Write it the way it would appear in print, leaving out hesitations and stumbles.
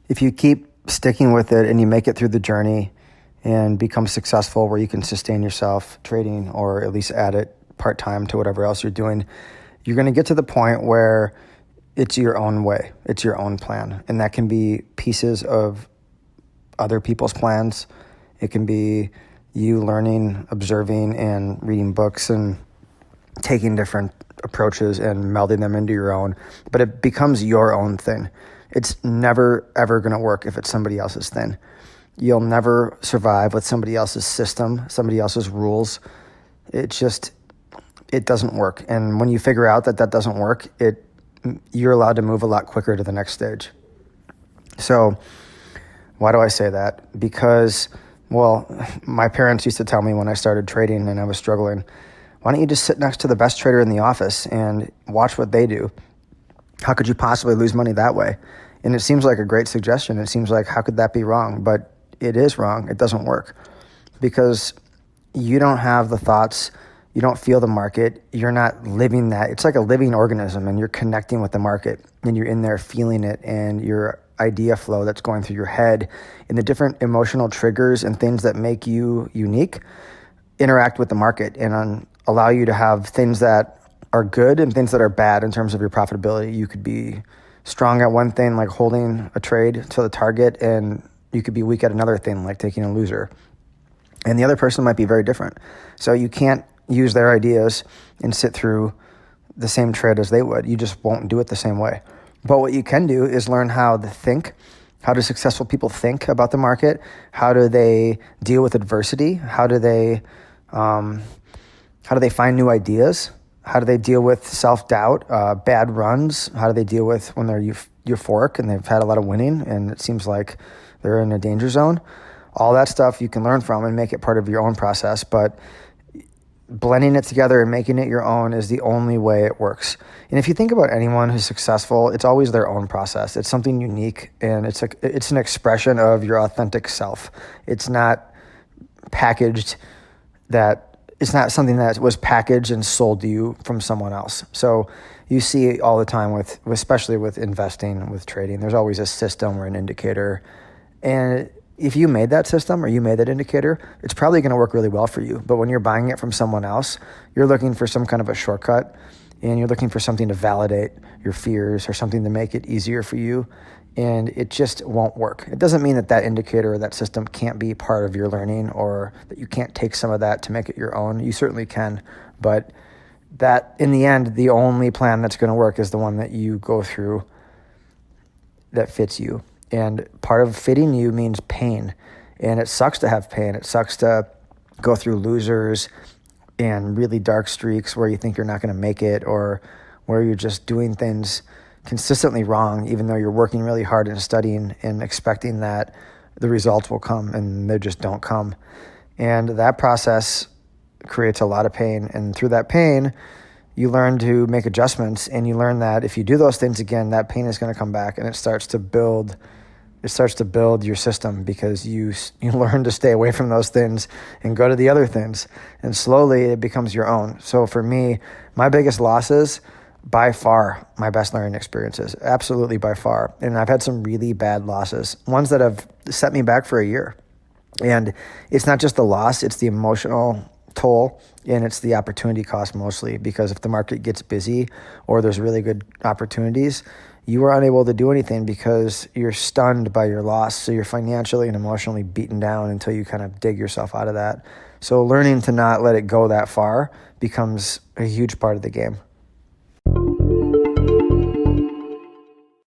if you keep sticking with it and you make it through the journey and become successful where you can sustain yourself trading or at least add it part-time to whatever else you're doing, you're going to get to the point where it's your own way. It's your own plan. And that can be pieces of other people's plans. It can be you learning, observing, and reading books and taking different approaches and melding them into your own. But it becomes your own thing. It's never, ever going to work if it's somebody else's thing. You'll never survive with somebody else's system, somebody else's rules. It doesn't work. And when you figure out that doesn't work, you're allowed to move a lot quicker to the next stage. So why do I say that? Because, well, my parents used to tell me when I started trading and I was struggling, why don't you just sit next to the best trader in the office and watch what they do? How could you possibly lose money that way? And it seems like a great suggestion. It seems like, how could that be wrong? But it is wrong. It doesn't work because you don't have the thoughts. You don't feel the market. You're not living that. It's like a living organism and you're connecting with the market and you're in there feeling it and your idea flow that's going through your head and the different emotional triggers and things that make you unique interact with the market and allow you to have things that are good and things that are bad in terms of your profitability. You could be strong at one thing, like holding a trade to the target, and you could be weak at another thing, like taking a loser. And the other person might be very different. So you can't use their ideas and sit through the same trade as they would. You just won't do it the same way. But what you can do is learn how to think. How do successful people think about the market? How do they deal with adversity? How do they find new ideas? How do they deal with self-doubt, bad runs? How do they deal with when they're euphoric and they've had a lot of winning and it seems like they're in a danger zone? All that stuff you can learn from and make it part of your own process, but blending it together and making it your own is the only way it works. And if you think about anyone who's successful, it's always their own process. It's something unique, and it's an expression of your authentic self. It's not packaged it's not something that was packaged and sold to you from someone else. So you see all the time especially with investing, with trading, there's always a system or an indicator. And if you made that system or you made that indicator, it's probably going to work really well for you. But when you're buying it from someone else, you're looking for some kind of a shortcut and you're looking for something to validate your fears or something to make it easier for you. And it just won't work. It doesn't mean that indicator or that system can't be part of your learning or that you can't take some of that to make it your own. You certainly can. But that in the end, the only plan that's going to work is the one that you go through that fits you. And part of fitting you means pain. And it sucks to have pain. It sucks to go through losers and really dark streaks where you think you're not going to make it or where you're just doing things consistently wrong, even though you're working really hard and studying and expecting that the results will come and they just don't come. And that process creates a lot of pain. And through that pain, you learn to make adjustments and you learn that if you do those things again, that pain is going to come back and it starts to build your system because you learn to stay away from those things and go to the other things. And slowly it becomes your own. So for me, my biggest losses, by far, my best learning experiences, absolutely by far. And I've had some really bad losses, ones that have set me back for a year. And it's not just the loss, it's the emotional toll and it's the opportunity cost mostly, because if the market gets busy or there's really good opportunities, you are unable to do anything because you're stunned by your loss. So you're financially and emotionally beaten down until you kind of dig yourself out of that. So learning to not let it go that far becomes a huge part of the game.